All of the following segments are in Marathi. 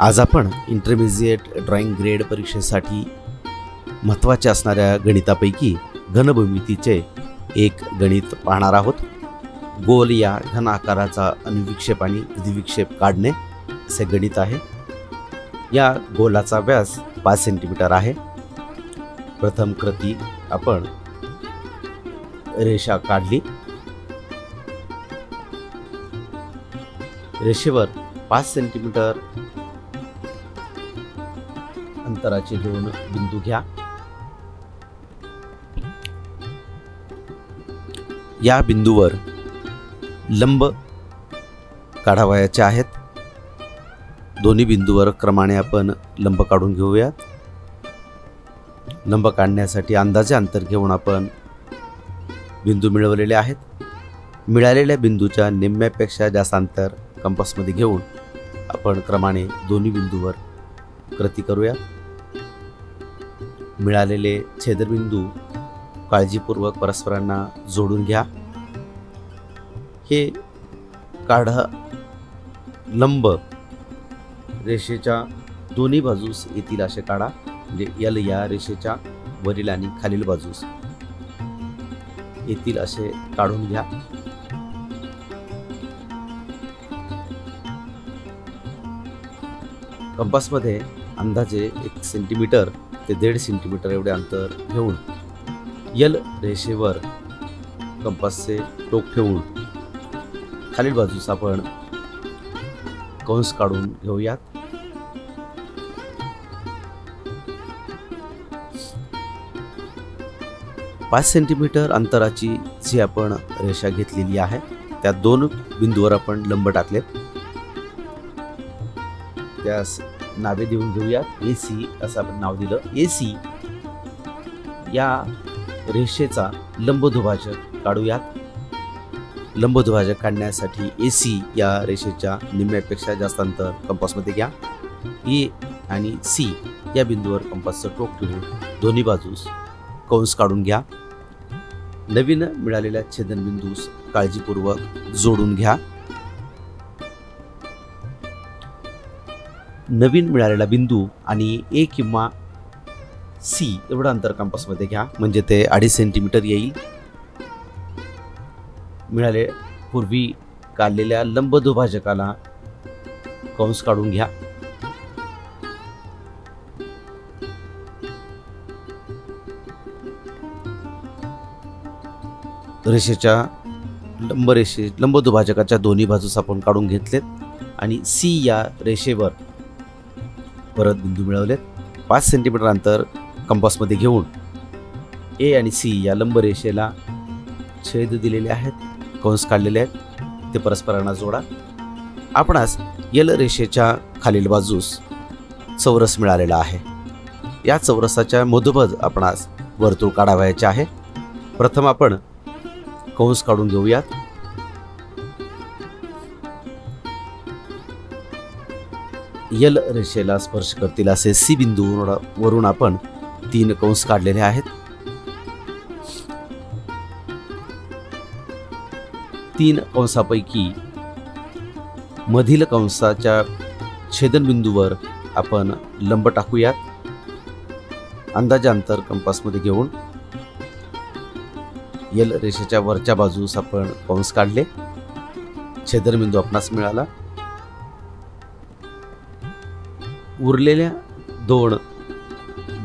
आज आपण इंटरमिजिएट ड्रॉइंग ग्रेड परीक्षेसाठी महत्त्वाचे असणाऱ्या गणितापैकी घनभूमितीचे एक गणित पाहणार आहोत। गोल या घन आकाराचा अनुविक्षेप आणि द्विविक्षेप काढणे असे गणित आहे। या गोलाचा व्यास 5 सेंटीमीटर आहे। प्रथम कृती आपण रेषा काढली। रेषेवर 5 सेंटीमीटर अंतराचे 2 बिंदू घ्या। या बिंदूवर लंब काढावयाचे आहेत। दोन्ही बिंदूवर क्रमाने आपण लंब काढून घेऊयात। लंब काढण्यासाठी अंदाजे अंतर घेऊन आपण बिंदू मिळवलेले आहेत। मिळालेल्या बिंदूच्या निम्म्यापेक्षा जास्त अंतर कंपासमध्ये घेऊन आपण क्रमाने दोन्ही बिंदूवर कृती करूया। मिळालेले छेदबिंदू काळजीपूर्वक परस्परांना जोडून घ्या। हे काढा लंब रेषेच्या दोन्ही बाजूस येतील असे काढा, म्हणजे एल या रेषेच्या वरील आणि खालील बाजूस येतील असे काढून घ्या। कंपासमध्ये अंदाजे 1 सेंटीमीटर ते 1.5 सेंटीमीटर एवढे अंतर घेऊन एल रेषेवर कंपासचे टोक ठेवून खालील बाजूस आपण कंस काढून घेऊयात। पाच सेंटीमीटर अंतराची जी आपण रेषा घेतलेली आहे त्या 2 बिंदूवर आपण लंब टाकलेत। त्यास नावे देऊन घेऊयात। AC असं आपण नाव दिलं। AC या रेषेचा लंबदुभाजक काढूयात। लंबदुभाजक काढण्यासाठी AC या रेषेच्या निम्म्यापेक्षा जास्त अंतर कंपासमध्ये घ्या। A आणि C या बिंदूवर कंपासचं टोक ठेवून दोन्ही बाजूस कंस काढून घ्या। नवीन मिळालेल्या छेदनबिंदूस काळजीपूर्वक जोडून घ्या। नवीन मिळालेला बिंदू आणि A किंवा C एवढं अंतर कंपासमध्ये घ्या, म्हणजे ते 2.5 सेंटीमीटर येईल। मिळाले पूर्वी काढलेल्या लंबदुभाजकाला कंस काढून घ्या। रेषेच्या लंबदुभाजकाच्या दोन्ही बाजूस आपण काढून घेतलेत आणि C या रेषेवर परत बिंदू मिळवलेत। 5 सेंटीमीटर अंतर कंपासमध्ये घेऊन A आणि C या लंब रेषेला छेद दिलेले आहेत, कंस काढलेले आहेत, ते परस्परांना जोडा। आपणास एल रेषेच्या खालील बाजूस चौरस मिळालेला आहे। या चौरसाच्या मधोमध आपणास वर्तुळ काढावयाचे आहे। प्रथम आपण कंस काढून घेऊयात। एल रेषेला स्पर्श करतील असे C बिंदूवरून आपण 3 कंस काढलेले आहेत। 3 कंसापैकी मधील कंसाच्या छेदनबिंदूवर आपण लंब टाकूयात। अंदाजे अंतर कंपासमध्ये घेऊन एल रेषेच्या वरच्या बाजूस आपण कंस काढले। छेदनबिंदू आपणास मिळाला। उरलेल्या 2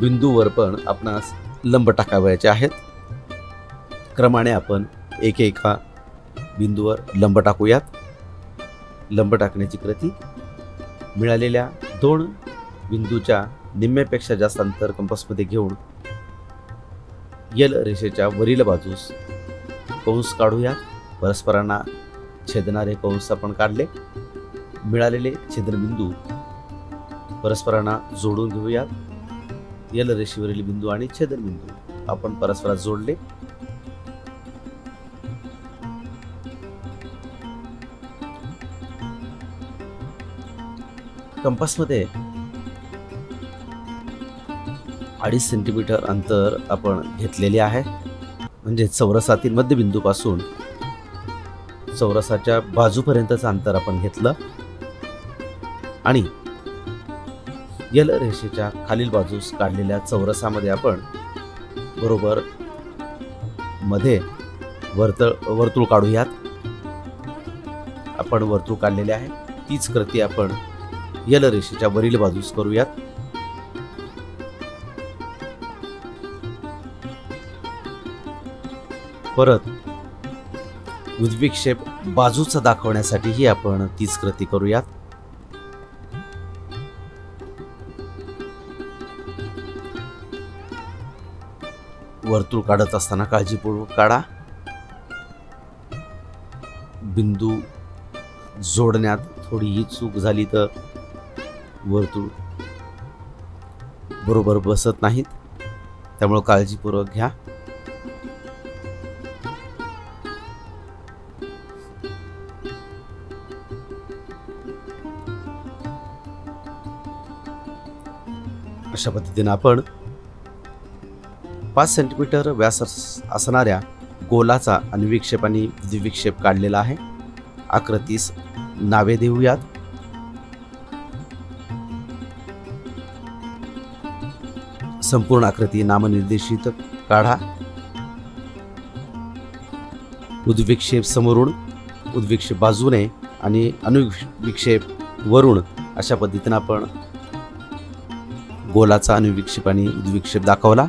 बिंदूवर पण आपणास लंब टाकावयाचे आहेत। क्रमाने आपण एका बिंदूवर लंब टाकूयात। लंब टाकण्याची कृती मिळालेल्या 2 बिंदूच्या निम्म्यापेक्षा जास्त अंतर कंपासमध्ये घेऊन एल रेषेच्या वरील बाजूस कंस काढूयात। परस्परांना छेदणारे कंस आपण काढले। मिळालेले छेदनबिंदू परस्परांना जोडून घेऊयात। एल रेषेवरील बिंदू आणि छेदनबिंदू आपण परस्परात जोडले। कंपासमध्ये 2.5 सेंटीमीटर अंतर आपण घेतलेले आहे, म्हणजे चौरसातील मध्यबिंदूपासून चौरसाच्या बाजूपर्यंतचं अंतर आपण घेतलं आणि यल रेषेच्या खालील बाजूस काढलेल्या चौरसामध्ये आपण बरोबर मध्ये वर्तुळ काढूयात. आपण वर्तुळ काढलेले आहे. तीच कृती आपण यल रेषेच्या वरील बाजूस करूयात. परत उद्विक्षेप बाजूचा दाखवण्यासाठीही आपण तीच कृती करूयात. वर्तुळ काढत असताना काळजीपूर्वक काढा. बिंदू जोडण्यात थोडीही चूक झाली तर वर्तुळ बरोबर बसत नाहीत, त्यामुळे काळजीपूर्वक घ्या. अशा पद्धतीने आपण 5 सेंटीमीटर व्यास असणाऱ्या गोलाचा अनुविक्षेप आणि द्विविक्षेप काढलेला आहे. आकृतीस नावे देऊयात. संपूर्ण आकृती नामनिर्देशित काढा. उद्विक्षेप समोरून, उद्विक्षेप बाजूने आणि अनुविक्षेप वरून अशा पद्धतीने आपण गोलाचा अनुविक्षेप आणि उद्विक्षेप दाखवला.